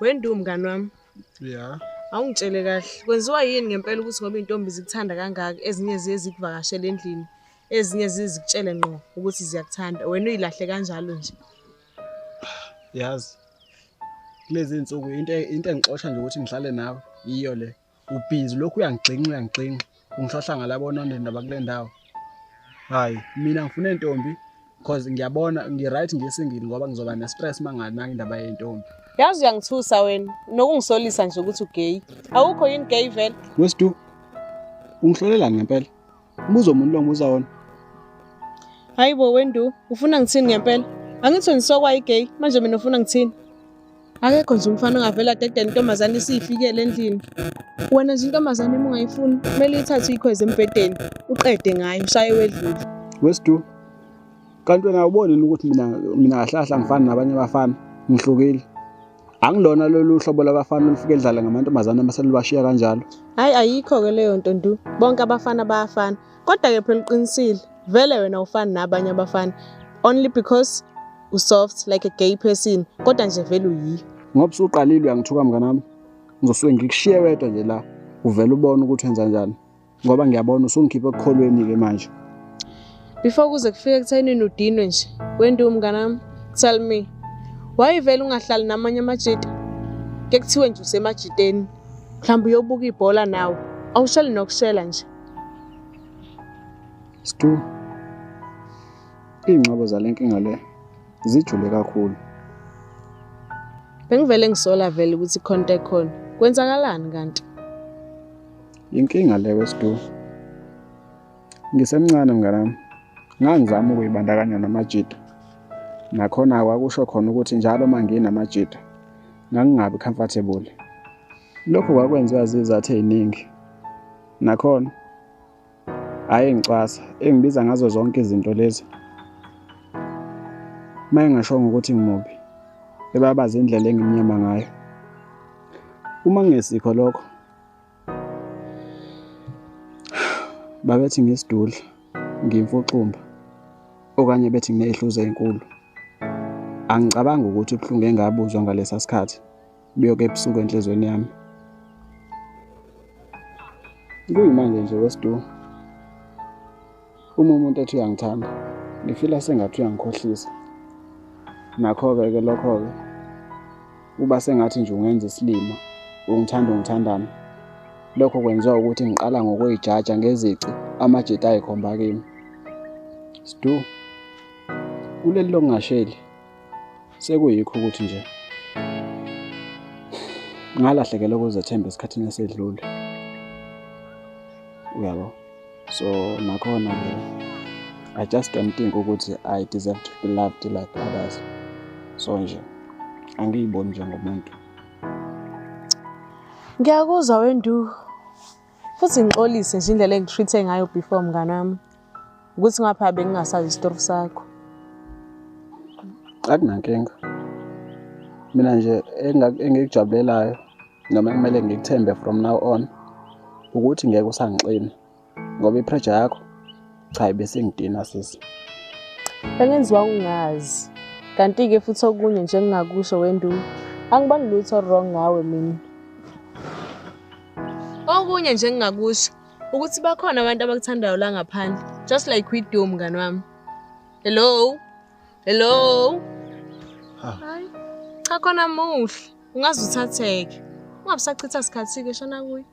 Wendu mngani wami. Yeah. Awungitshele kahle. Kwenziwa yini ngempela ukuthi ngoba intombi zikuthanda kangaka ezinye ziye zikuvakashela endlini, ezinye zizikutshele ngqo ukuthi ziyakuthanda. Wena uyilahle kanjalo nje. Yazi. Kulezi insuku into engixoxa nje ukuthi ngihlale nawe iyo le. Ubhizi lokhu uyangigxinqa. Ungihlohla ngalabona ndaba kule ndawo. Hayi, mina ngifuna intombi because ngiyabona ngi-right ngisingile ngoba ngizoba ne-stress mangana indaba yentombi. Yazi uyangithusa wena, nokungisolisa nje ukuthi ugay. Awukho yini gay vele? Wesidu. Ungihlolela ngempela. Ubuzo umuntu lo ngibuza wona. Hayibo Wendu, ufuna ngithini ngempela? Angithi nisokwa igay, manje mina ufuna ngithini? Akekho nje umfana ongavela adedela intombazane isifikele endlini. Wena nje intombazane uma ungayifuni, kumele ithathe ikhweze embedeni, uqede ngayo, ushaye wedlule. Wesidu. Kanti wena ubone ukuthi mina kahlahla ngifana nabanye abafana, ngihlukile. Angilona lolu hlobo labafana olufike edlala ngamantombazane abaselibashiya kanjalo. Hayi ayikho ke leyo nto ndu. Bonke abafana bayafana. Kodwa ke phela uqinisile, vele wena ufana nabanye abafana. Only because usoft like a gay person, kodwa nje vele uyiyo. Ngoba usuqalile uyangithuka mngani wami. Ngizosuke ngikushiye wedwa nje la. Uvela ubone ukuthi wenza kanjani. Ngoba ngiyabona usungikhipha ekukholweni ke manje. Before kuze kufike ekuthenini udinwe nje, Wendu mngani wami, tell me. Why vele ungahlali namanye amajita? Ke kuthiwe nje usemajiteni. Mhlawumbe uyobuka ibhola nawe. Awushali nokushela nje. Stu. Ingcebo zalenkinga le zijule kakhulu. Bengivele ngisola vele ukuthi contact khona. Kwenzakalani kanti? Inkinga le Wesidu. Ngisemncane mngani wami. Ngangizama ukuyibandakanya namajita. Nakhona akwakusho khona ukuthi njalo manginamajita ngangingabi comfortable. Lokho kwakwenziwa zizathu eziningi. Nakhona ngicwasa engibiza ngazo zonke izinto lezi. Mayengashongo ukuthi ngimubi. Bebabaza indlela engimnyama ngayo. Uma ngesikho lokho babethi ngisidudla, ngimfuxumba. Okanye bethi nginehluzo ezinkulu. Angicabanga ukuthi ubhlungu engabuzwa ngalesa sikhathi buyoke ebusuku enhlizweni yami. Kuyimanje nje Wesidu. Uma umuntu ethi uyangithanda, ngifila sengathi uyangikhohlisa. Nakho-ke ke lokho-ke uba sengathi nje ungenza isilima, ungithandana. Lokho kwenziwa ukuthi ngiqala ngokuyijaja ngezici amajita ayikhomba kimi. Stu. Kuleli lokungasheli sekuyikho ukuthi nje ngalahlekelwa ukuzethemba esikhathini esedlule. Uyabo. So nakhona I just don't think ukuthi I deserve to be loved like others. So nje angiyiboni njengomuntu. Ngiyakuzwa Wendu. Futhi ngixolise nje indlela engitreat ngayo before mngani wami. Ukuthi ngapha bengingasazi isitori sakho. Akunankinga. Mina nje engikujabulelayo noma kumele ngikuthembe from now on ukuthi ngeke usangixina ngoba ipressure yakho cha bese ngidina sisi. Bengenziwa ungazi. Kanti ke futhi okunye nje engingakusho Wendu. Angibani lutho wrong ngawe mina. Okunye nje engingakusho ukuthi bakhona abantu abakuthandayo la ngaphandle. Just like we do mngani wami. Hello? Hayi. Cha khona muhle. Ungaze uthatheke. Ungabusachitha isikhathi ke shona kuyi.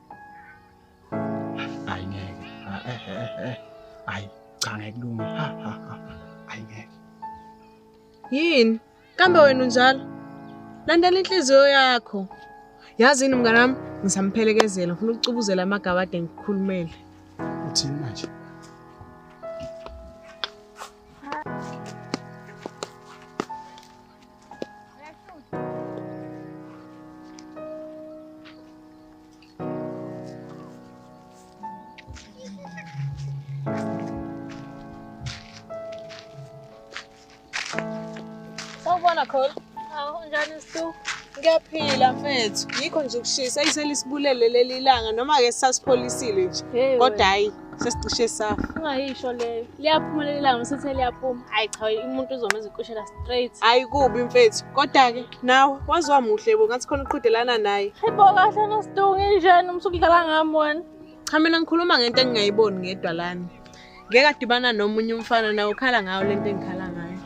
Hayi ngeke. Hayi cha ngeke kulunge. Hayi ngeke. Yini? Kambe wena unjalo? Landela inhliziyo yakho. Yazi yini mngani wami? Ngisamphelekezela ngifuna ukucubuzela amagabade ngikhulumele. Uthini manje? Sawubona Kholi. Unjani Stu? Ngiyaphila mfethu. Yikho nje ukushisa ayisele isibulele leli ilanga noma ke sasipholisile nje. Kodwa hayi sesicishe safa. Ungayisho leyo. Liyaphumelela ngomsethe liyaphuma. Hayi cha umuntu uzomenza iqushela straight. Hayi kubi mfethu. Kodwa-ke nawe waziwa muhle bo ngathi khona uqhudelana naye. Hayibo kahle nosidungu injani umsukudlala ngami wena. Cha mina ngikhuluma ngento engingayiboni ngedwa lana. Ngeke adibana nomunye umfana nawe ukhala ngayo lento engikhala ngayo.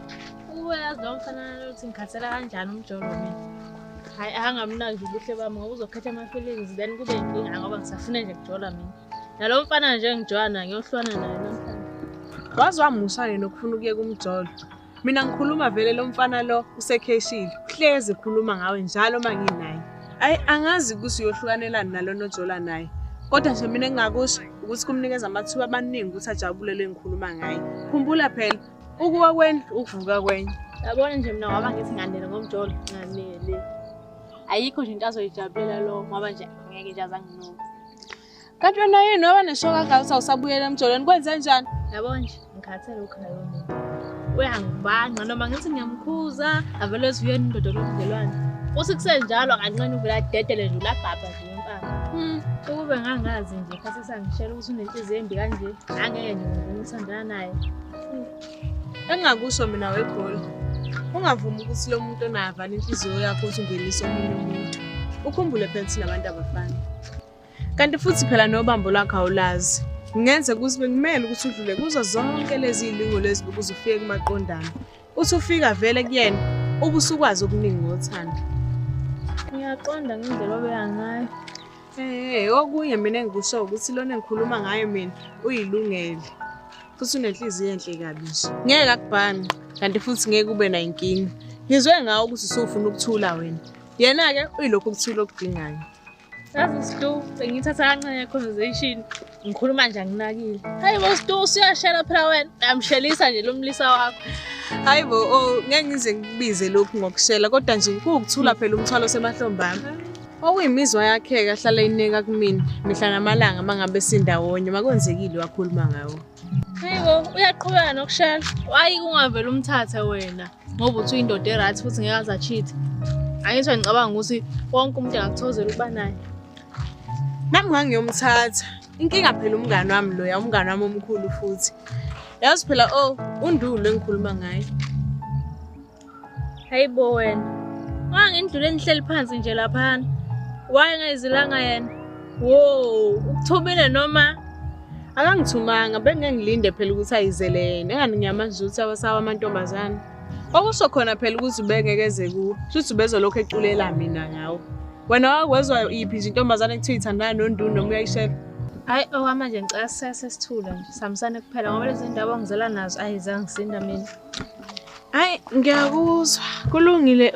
Uyazi lo mfana lokuthi ngikhathela kanjani umjolo mina. Hayi angamnaki nje ubuhle bami ngoba uzokhetha ama-feelings then kube inkinga ngoba ngisafuna nje kujola mina. Nalo mfana nje ngijwana ngiyohlwana naye lo mfana. Waziwa musane nokufuna ukuye kumjolo. Mina ngikhuluma vele lo mfana lo usekheshile. Uhlezi ekhuluma ngawe njalo manginaye. Ayi angazi ukuthi uyohlukanelana nalo nojola naye. Kodwa nje mina engingakusho ukuthi kumnikeza amathuba amaningi ukuthi ajabulele ngikhuluma ngaye. Khumbula phela ukuwa kwendlu ukuvuka kwenye. Yabona nje mina ngoba ngithi ngandela ngomjolo nganele. Ayikho nje into azoyijabulela lo ngoba nje ngeke nje azanginoma. Kanti wena yini waba neshoka ngathi awusabuyela emjolweni kwenze kanjani? Yabona nje ngikhathele ukhaya wona. Uyangibanga noma ngithi ngiyamkhuza avele sivuyeni indodo lomdelwane. Uthi kusenjalo akancane uvela adedele nje ulagabha nje empama. Ukube ngangazi nje khathi sangishela ukuthi unenhliziyo embi kanje angeke nje ngithandana naye. Engingakusho mina wegoli. Ungavumi ukuthi lo muntu onavala inhliziyo yakho ukuthi ungenise omunye umuntu. Ukhumbule phela thina abantu abafana. Kanti futhi phela nobambo lakho awulazi. Ngenze ukuthi bekumele ukuthi udlule kuzo zonke lezi ilingo lezi ukuze ufike kumaqondana. Uthi ufika vele kuyena ubusukwazi okuningi ngothanda. Ngiyaqonda ngendlela obeya ngayo. Okunye mina engikusho ukuthi lona engikhuluma ngayo mina uyilungele. Futhi unenhliziyo enhle kabi nje. Ngeke akubhani kanti futhi ngeke ube na inkinga. Ngizwe ngawo ukuthi usufuna ukuthula wena. Yena ke uyilokho ukuthula okudingayo. Yazi Stu, bengithatha kancane conversation. Ngikhuluma nje anginakile. Hayibo Stu usiyashela phela wena. Uyamshelisa nje lo mlisa wakho. Hayibo ngeke ngize ngikubize lokhu ngokushela kodwa nje kuwukuthula phela umthwalo semahlombami. Okuyimizwa yakhe kahlala ineka kumina mihla namalanga mangabe sindawonye makwenzekile wakhuluma ngawo. Hayibo uyaqhubeka nokushela. Wayi kungavela umthathe wena ngoba uthi indoda erathi futhi ngeke azacheat. Angithi ngicabanga ukuthi wonke umuntu angakuthokozela ukuba naye. Nami ngangiyomthatha. Inkinga phela umngane wami lo ya umngane wami omkhulu futhi. Yazi phela undulo engikhuluma ngaye. Hayibo wena. Wangindlule nihleli phansi nje lapha. Wayengayizilanga yena. Wo, ukuthumile noma akangithumanga bengeke ngilinde phela ukuthi ayizele yena. Engani ngiyamanje ukuthi abasawa amantombazana. Okusho khona phela ukuthi ubengekeze kuwo. Futhi ubezolokho eculela mina ngawo. Wena wakwezwa iphi nje intombazana ekuthiwa ithandana nonduno noma uyayishela? Hayi manje ngicela sesithula nje. Samsane kuphela ngoba lezi ndaba ongizela nazo ayizangisinda mina. Hayi ngiyakuzwa. Kulungile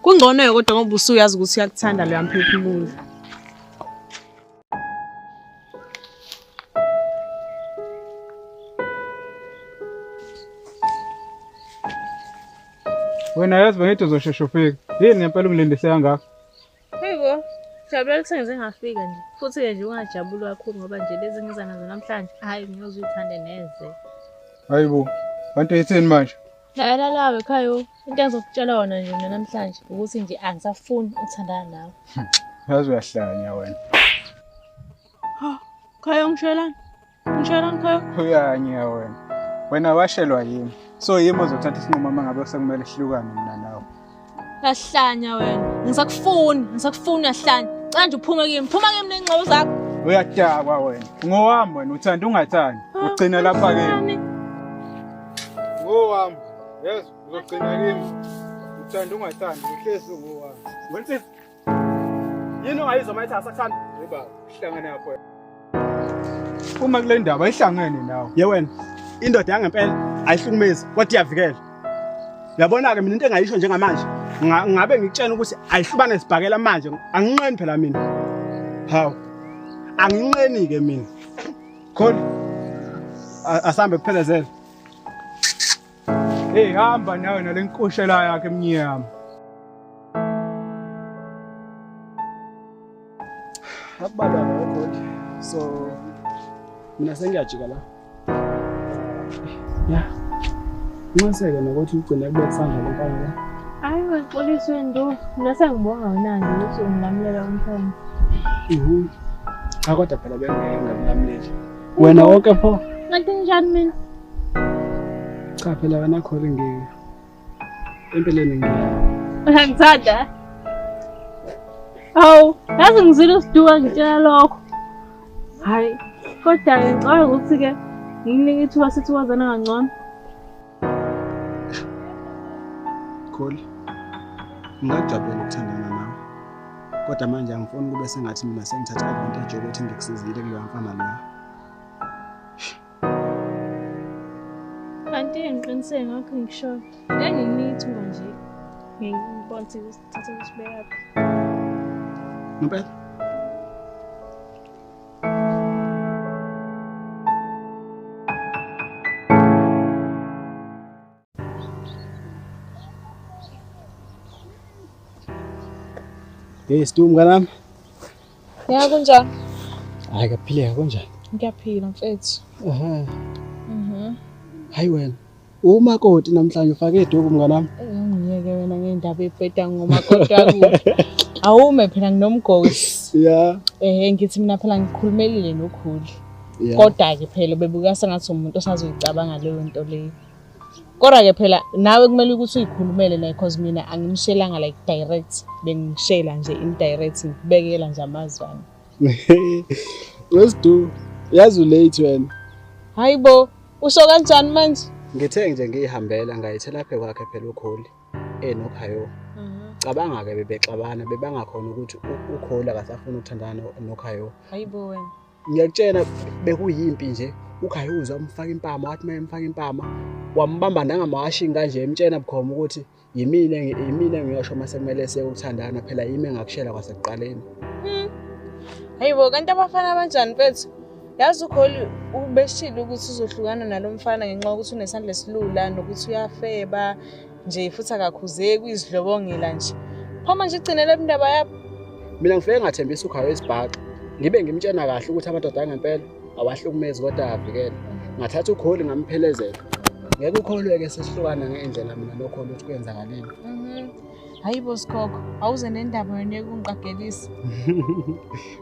kungcono kodwa ngoba usuyazi ukuthi uyakuthanda lo yamphefumulo. Wena yazi bengithi uzoshesha ufike. Yini ngempela ungilindise kangaka? Hayibo, jabula kusenze ngafika nje. Futhi nje ungajabuli kakhulu ngoba nje lezi ngiza nazo namhlanje. Hayi ngiyozuyithande neze. Hayibo, kanti yithini manje? Lalela lawe khayo. Into engizokutshela wona nje mina namhlanje ukuthi nje angisafuni ukuthandana nawe. Yazi uyahlanya wena. Khayo ngishelani? Ngishelani khayo? Uyanya wena. Wena washelwa yimi. So yimi ozothatha isinqumo mangabe sekumele sihlukane mina nawe. Yahlanya wena. Ngisakufuni yahlanya. Cela nje uphume kimi. Phuma kimi nengxobo zakho. Uyadakwa wena. Ngowami wena uthanda ungathandi. Ugcina lapha kimi. Ngowami. Yes, uzogcina kimi. Uthanda ungathandi uhlezi ngowami. Wensisi. Yini ongayizwa mayithi asakuthanda? Yeba, sihlangane lapho. Uma kule ndaba ayihlangene nawe. Ye wena, indoda yangempela ayihlukumezi kodwa iyavikela. Uyabona ke mina into engayisho njengamanje, ngabe ngikutshela ukuthi ayihlubane sibhakela manje, anginqeni phela mina. Hawu. Anginqeni ke mina. Khona asambe kuphelezela. Hey hamba nawe nalenkoshela yakhe emnyama. Akubalwa ngakho. So mina sengiyajika la. Ya. Ngiseke nokuthi ugcine kube kusandla lempala la. Hayi wexoliswe ndo. Mina sengibonga wena nje ukuthi ungilamulela umthamo. Cha kodwa phela bengeke ngamlamuleli. Wena wonke pho. Ngathi njani mina? Cha phela wena kholi empeleni Uyangithanda? Hawu, yazi ngizile usiduka ngitshela lokho. Hayi, kodwa-ke ngicabanga ukuthi-ke ngikunike ithuba sithi wazana kangcono. kholi. Ngingajabulela ukuthandana nawe. Kodwa manje angifuni kube sengathi mina sengithatha advantage yokuthi ngikusizile kuloya mfana loya. Kanti ngiqiniseke ngakho ngisho. Ngikunike ithuba nje. Ngibona ukuthi sithathe kusibekaphi. Ngempela? Hey, Stu mnganami. Ya kunjani? Hayi kaphileka kanjani? Ngiyaphila mfethu. Aha. Hayi wena. Umakoti namhlanje ufake iduku mnganami. Ngiyeke wena ngendaba ebheda ngomakoti wakho. Awume phela nginomgosi. Yeah. Ngithi mina phela ngikhulumelile nokhuli. Yeah. Kodwa ke phela bebuka sengathi umuntu osazoyicabanga leyo nto leyo. Kodwa ke phela nawe kumele ukuthi uyikhulumele naye because mina angimshelanga like direct, bengishela nje indirect ngibekela nje amazwana. Wesidu, yazi ulate wena. Hayibo, usho kanjani manje? Ngithe nje ngihambela ngayithela lapha kwakhe phela ukholi nokhayo. Cabanga ke bebexabana bebangakhona ukuthi ukholi akasafuna ukuthandana nokhayo. Hayibo wena. Ngiyakutshela bekuyimpi nje ukhayo uzwa umfaka impama wathi mayemfaka impama wambamba nangamawashi kanje emtshena bukhoma ukuthi yimina ngiyosho mase kumele sekuthandana phela yimi engakushela kwasekuqaleni. Hayibo kanti abafana abanjani mfethu? Yazi ukholi ubeshilo ukuthi uzohlukana nalomfana ngenxa ukuthi unesandla esilula nokuthi uyafeba nje futhi akakhuzeki uyizidlobongela nje. Phoma nje igcinele indaba yakho. Mina ngifike ngathembisa ukhayo esibhaqa ngibe ngimtshena kahle ukuthi amadoda angempela awahlukumezi kodwa avikele. Ngathatha ukholi ngamphelezela. Ngeke ukholwe-ke sesihlukana ngendlela mina nokholi ukuthi kwenzakaleni. Hayibo Sikhokho, awuze nendaba yona yokungiqagelisa.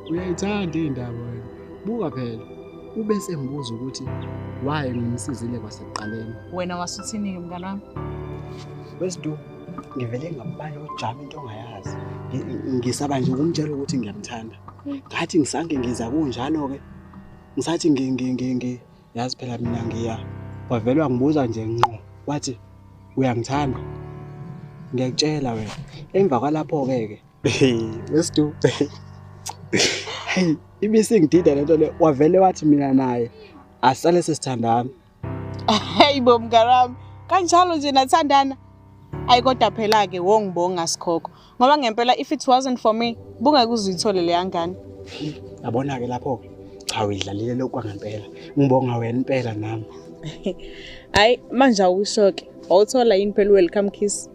Uyayithanda indaba wena. Buka phela. Ube sengibuza ukuthi why ngimsizile kwasekuqaleni. Wena wasuthini-ke mngani wami? Wesidu, ngivele ngambala ujama into ongayazi. Ngisaba nje ukumtshela ukuthi ngiyamthanda. Ngathi ngisange ngiza kunjalo-ke. Ngisathi yazi phela mina ngiya. Wavele wangibuza nje ngqo. Wathi uyangithanda. Ngiyakutshela wena. Emva kwalapho-ke Wesidu. Hey, ibisingidida lento le wavele wathi mina naye asale sesithandana. Hayibo mngani wami, kanjalo nje nathandana. Ayi kodwa phela ke wongibonga Sikhokho. Ngoba ngempela if it wasn't for me, bungeke uzuyithole le yangane. Yabona ke lapho ke cha uyidlalile lokho ngempela. Ngibonga wena impela nami. Hayi manje awushoke. Awuthola yini phela welcome kiss?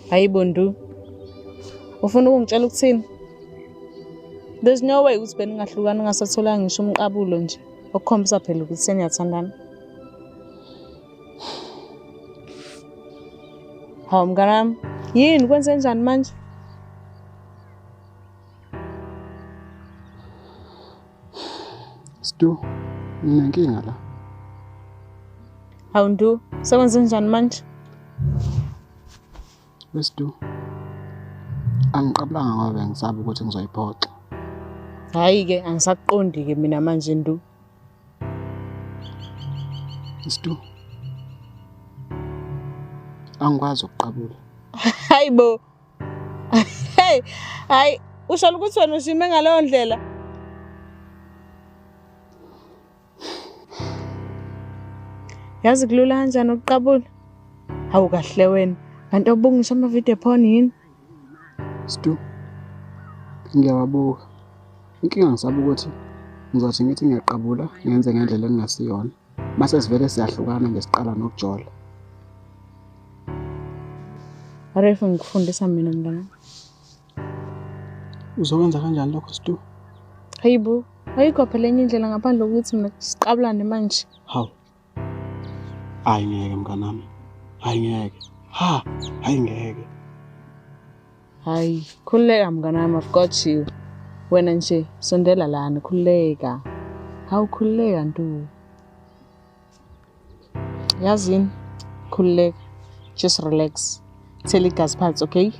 Hayibo Ndu. Ufuna ukungitshela ukuthini? There's no way ukuthi beningahlukana ungasathola ngisho umqabulo nje. Okukhombisa phela ukuthi seniyathandana. Hawu mngani wami, yini kwenze njani manje? Stu, nginenkinga la. Hawu Ndu, sekwenze njani manje? Wesidu. Angiqablanga ngoba ngisaba ukuthi ngizoyiphoxa. Hayi ke angisaqondi ke mina manje Ndu. Stu. Angikwazi ukuqabula. Hayibo. Hey, hayi usho ukuthi wena ushime ngaleyo ndlela. Yazi kulula kanjani ukuqabula? Hawu kahle wena. Kanti ubungisha ama video phone yini? Stu. Ngiyawabuka. Inkinga ngisaba ukuthi ngizothi ngithi ngiyaqabula ngenze ngendlela engasiyona. Mase sivele siyahlukana ngesiqala nokujola. Arefu ngikufundisa mina mntana. Uzokwenza kanjani lokho Stu? Hayibo, ayikho phela enye indlela ngaphandle kokuthi mina siqabulane manje. Hawu. Hayi ngeke mnganami. Hayi ngeke. Hayi ngeke. Hayi, khuleka mnganami, I've got you. Wena nje sondela lana khululeka. Khululeka ntu. Yazini khululeka. Just relax. Tell igazi phansi, okay?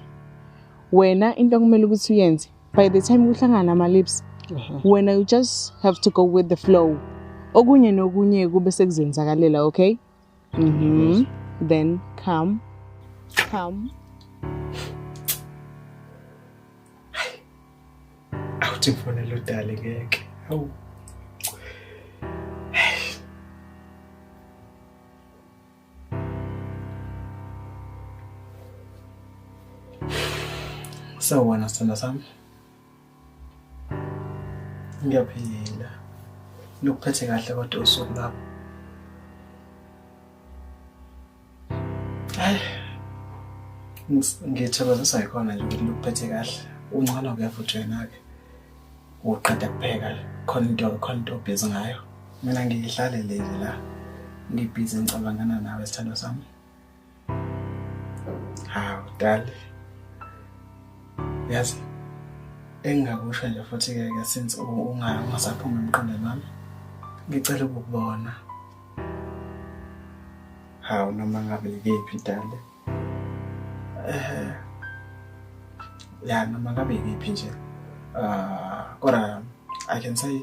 Wena into okumele ukuthi uyenze by the time kuhlangana ama lips, wena you just have to go with the flow. Okunye nokunye kube sekuzenzakalela, okay? Then come. Awuthi kufonela udale ngeke. Hawu. Sawubona sithanda sami. Ngiyaphila. Lokuphethe kahle kodwa usuku lapho. Ngithokozisa ikhona nje ukuthi lokuphethe kahle. Uncane kuyafuthi wena-ke. Uqeda kupheka khona into obhizi ngayo. Mina ngihlalele la. Ngibhizi ngicabangana nawe sithando sami. Hawu dali. Yazi engingakusho nje futhi-ke since ungasaphumi emqondweni wami ngicela ukukubona. Hawu noma ngabe ikephi dali. Ya noma ngabe ikephi nje. Kodwa I can say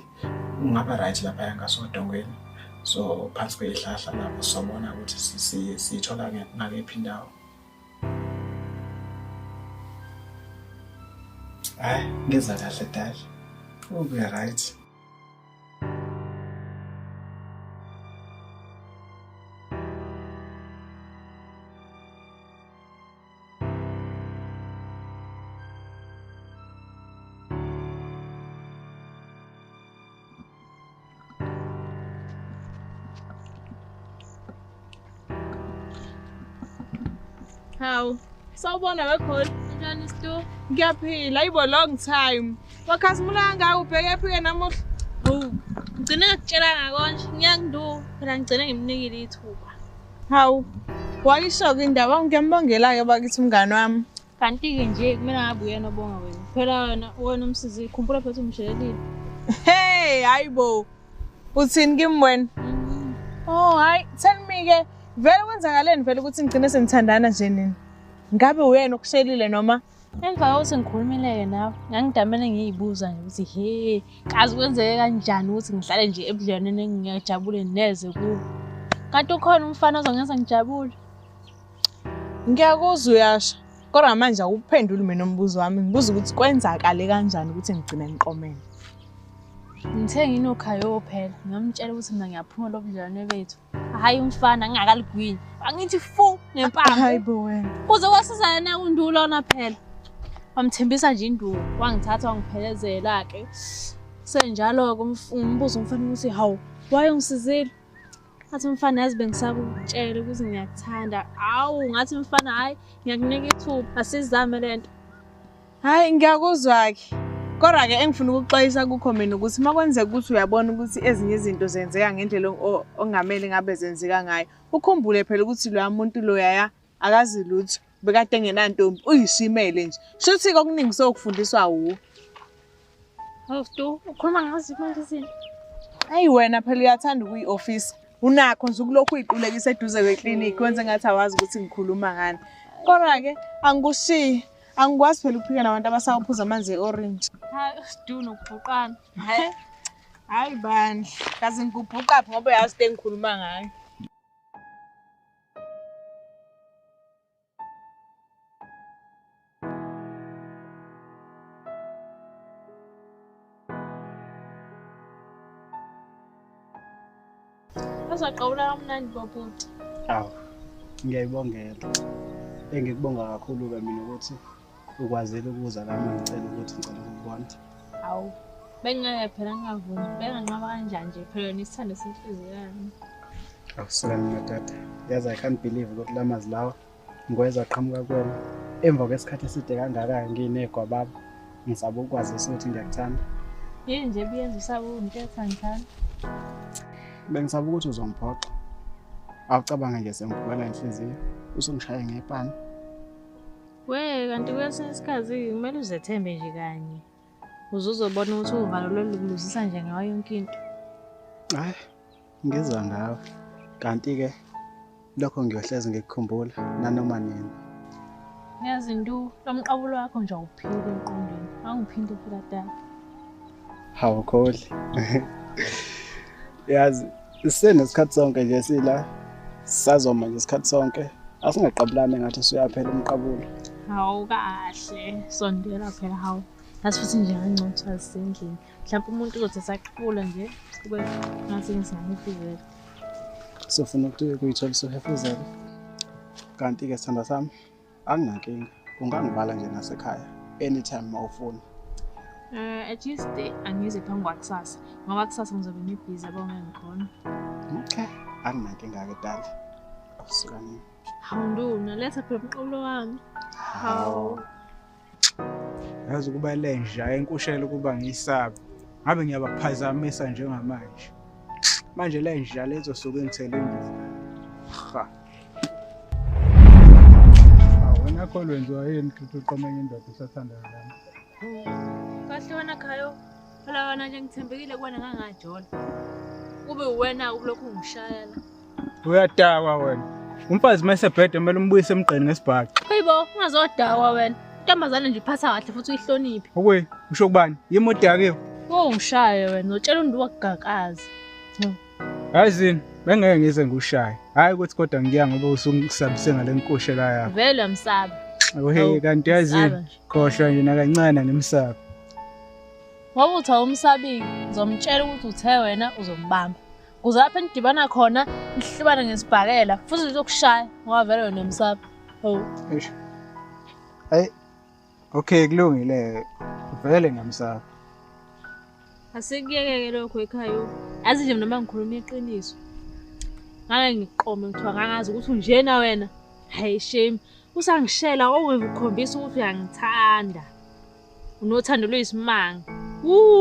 ungaba right lapha ngasodongweni. So phansi kwezihlahla lapho sobona ukuthi sithola ngakephi indawo. Hayi ngeza kahle dali. Ube right. Hawu, sawubona wekholi. Njani Stu? Ngiyaphila, ayibo long time. Wakhazimula ngawo ubheke phi namuhla? Ngicine ngikutshelanga konje, ngiyangidu. Phela ngicine ngimnikile ithuba. Hawu, wayishoka indaba ngiyambongela-ke bakithi umngane wami. Kanti-ke nje kumele ngabe uyena obonga wena. Phela wena umsizi, khumbula phela umshelelile. Hey, hayibo. Uthini kimi wena? Oh, hayi, tell me-ke, vele kwenzakaleni vele ukuthi ngigcine sengithandana nje nini? Ngabe uyena okushelile noma? Emva kokuthi ngikhulumile-ke nawe, ngangidamane ngiyibuza nje ukuthi kazi kwenzeke kanjani ukuthi ngihlale nje ebudlelwaneni engingajabule neze kuwo. Kanti ukhona umfana ozongenza ngijabule. Ngiyakuzwa uyasho. Kodwa manje awuphenduli mina umbuzo wami. Ngibuza ukuthi kwenzakale kanjani ukuthi ngigcine ngiqomene. Ngithe nginokhayo phela, ngamtshela ukuthi mina ngiyaphuma lobudlelwane bethu. Hayi umfana ngingakaligwini. Angithi fu nempama. Hayibo wena. Kuze kwasizana na undulo lona phela. Wamthembisa nje indulo, wangithatha wangiphelezela-ke. Senjalo-ke umbuzo umfana ukuthi hawu, wayongisizile. Ngathi mfana yazi bengisakutshela ukuthi ngiyakuthanda. Awu ngathi mfana hayi ngiyakunika ithuba asizame lento. Hayi ngiyakuzwa-ke. Kodwa-ke engifuna ukuxwayisa kukho mina ukuthi makwenzeka ukuthi uyabona ukuthi ezinye izinto zenzeka ngendlela ongamele ngabe zenzeka ngayo. Ukhumbule phela ukuthi loya muntu loya akazi lutho. Bekade engenantombi uyishimele nje. Shuthi okuningi sokufundiswa wuwo. Hawu Stu, ukhuluma ngazi manje izinto. Hayi wena phela uyathanda ukuyi-office. Unakho nje ukulokhu uyiqulekisa eduze kweklinikhi wenze ngathi awazi ukuthi ngikhuluma ngani. Kodwa-ke angikushiyi. Angikwazi phela ukuphika nabantu abasawuphuza amanzi e-orange. Hayi Stu nokubhuqana. Hayi bandla. Kaze ngikubhuqaphi ngoba uyazi into engikhuluma ngayo. Uzaqawula kamnandi bobhuti. Awu. Ngiyayibongela. Engikubonga kakhulu-ke mina ukuthi ukwazile ukuza la ngicela ukuthi ngicela ukubona. Awu. Bengeke phela ngingavumi. Benganqaba kanjani nje phela nisithande senhliziyo yami. Awusukela mina tata. Yazi I can't believe ukuthi lamazwi lawa ngiweza aqhamuka kuwena. Emva kwesikhathi eside kangaka nginegwababa. Ngisaba ukwazisa ukuthi ngiyakuthanda. Yini nje biyenza usaba untetha ngithanda. Bengisaba ukuthi uzongiphoxa. Awucabanga nje sengivukela inhliziyo. Usungishaya ngepani. We kanti kwesinye isikhathi kumele uzethembe nje kanye. uzobona ukuthi uvalo loluluzisa nje ngayo yonke into. Hayi, ngizwa ngawe. Kanti-ke lokho ngiyohlezi ngikukhumbula nanoma nini. Yazi Ndu, lo mqabulo wakho nje awuphili emqondweni. Angiphinde phela dala. Hawu Kholi. Yazi, sisenesikhathi sonke nje sila. Sazoma nje isikhathi sonke. Asingaqabulane ngathi usuyaphela umqabulo. Hawu kahle. Sondela phela hawu. Yazi futhi nje ngangcothwa zisendlini. Mhlawumbe umuntu uzothi saqhubula nje kube ngathi ngisanifizela. Sofuna ukuthi kuyithola sohefuzela. Kanti-ke sithanda sami, anginankinga. Ungangivala nje nasekhaya anytime mawufuna. At least angize phambi kwakusasa. Ngoba kusasa ngizobe ngibhizi yabo ngikhona. Okay. Anginankinga-ke dala. Suka nini? Hawu Ndu, naletha phela umqabulo wami. Hawu. Yazi ukuba lenja enkushela ukuba ngiyisabe. Ngabe ngiyabaphazamisa njengamanje. Manje lenja lezo suke ngithele imbiza. Ha. Wena kholo wenziwa yini ukuthi uqomenye indoda usathandana nami? Kahle wena Khayo. Phela wena nje ngithembekile kuwena ngangajona. Kube wena ulokhu ungishayela. Uyadakwa wena. Umfazi masebhede kumele umbuyise emgqeni ngesibhaqa. Hayibo, ungazodakwa wena. Intombazane nje iphatha kahle futhi uyihloniphe. Okwe, usho kubani? Yimo odakiwe. Ungishaye wena, utshela uNdu wakugagaza. Yazini, bengeke ngize ngushaye. Hayi ukuthi kodwa ngiya ngoba usungisabise ngale nkoshela yakho. Vele yamsaba. Hey, kanti yazini, khohlwa nje nakancane nemsaba. Ngoba uthi awumsabi, ngizomtshela ukuthi uthe wena uzombamba. Kuze lapha nidibana khona, nihlibana ngesibhakela, futhi uzokushaya ngoba vele wena umsaba. Hawu. Eish. Hayi. Okay, kulungile. Vele ngamsaba. Asikuyeke lokho ekhaya. Yazi nje noma ngikhuluma iqiniso. Ngake ngiqome ngithiwa ngangazi ukuthi unjena wena. Hayi shame. Usangishela okungikhombisa ukuthi uyangithanda. Unothando lwesimanga.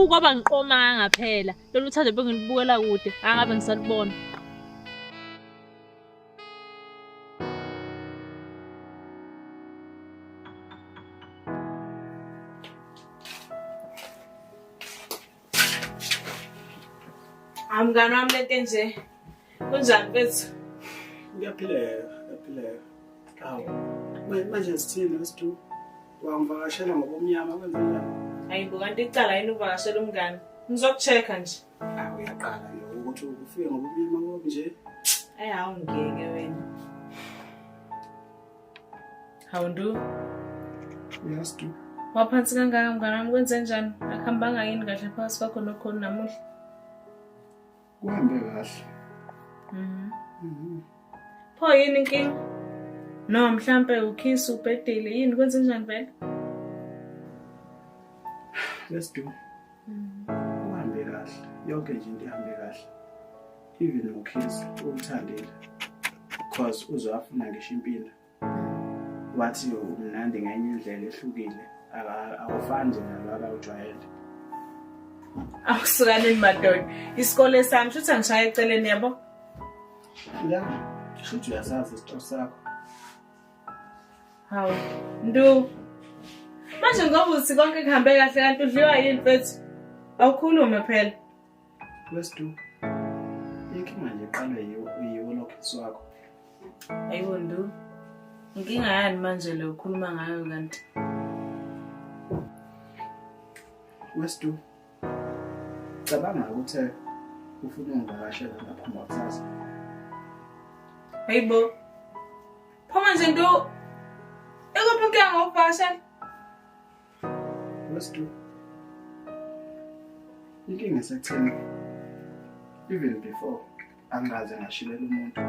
Kwaba ngiqoma ngaphela. Lolu thando bengilibukela kude, angabe ngisalibona. Mngani wami lento nje. Kunjani mfethu? Ngiyaphileka. Hawu. Manje sithini lesidhu? Wangivakashela ngobumnyama kwenzenjani? Hayibo kanti icala yini uvakashela umngani? Ngizokuchecka nje. Hawu uyaqala nje ukuthi ufike ngobumnyama ngoba nje. Hawu ngeke wena. Hawu Ndu. Uyasidu. Waphansi kangaka mngani wami kwenzenjani? Akuhambanga yini kahle phakathi kwakho nokhona namuhla? Kuhambe kahle. Pho yini inkinga? No mhlambe ukhisi ubhedile yini kwenzenjani vele? Lesidu. Kuhambe kahle. Yonke nje into ihambe kahle. Even ukhisi uthandile. Because uzowafuna ngisho impilo. Wathi umnandi ngenye indlela ehlukile. Awufani nje nalaba ujwayele. Awusukaneni madoda. Isikole sami futhi angishaya eceleni yabo. Ya, futhi uyasazi isito sakho. Hawu Ndu. Manje ngoba uthi konke kuhambe kahle kanti udliwa yini mfethu? Awukhulume phela. Lesidu. Inkinga nje iqalwe yiwo lokhisi wakho. Hayibo Ndu. Inkinga yani manje le ukhuluma ngayo kanti? Lesidu. Cabanga ukuthi ufuna ungivakashela lapha ngakusasa. Hayibo. Pho manje Ndu. Ekuphi inkinga ngokuvakashela? Lesidu. Inkinga isekutheni. Even before angaze ngashilela umuntu.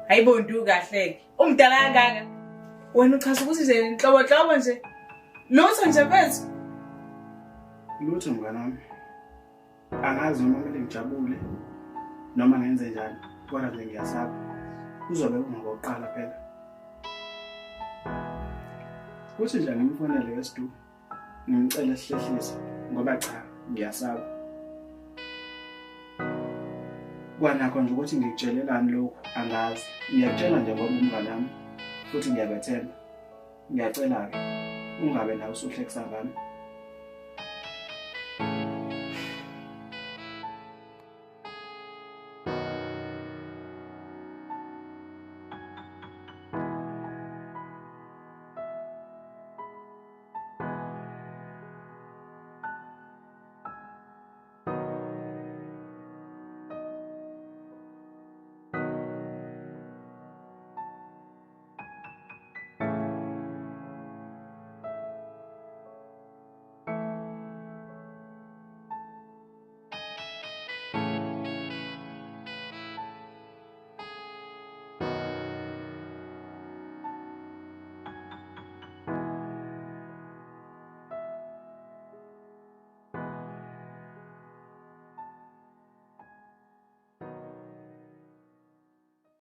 Hayibo Ndu kahleke. Umdala kangaka. Wena uchaza ukuthi nje inhlobo nje. Lutho nje mfethu. Lutho mngani wami. Angazi noma kumele ngijabule noma ngenze njani. Kodwa nje ngiyasaba. Uzobe ungokuqala phela. Kuthi nje ngimfonele Lesidu. Ngimcela sihlehlise ngoba cha ngiyasaba. Kwanakho nje ukuthi ngikutshelelani lokho angazi. Ngiyakutshela nje ngoba umngane wami futhi ngiyabethemba. Ngiyacela ke ungabe nawe usuhlekisa ngami.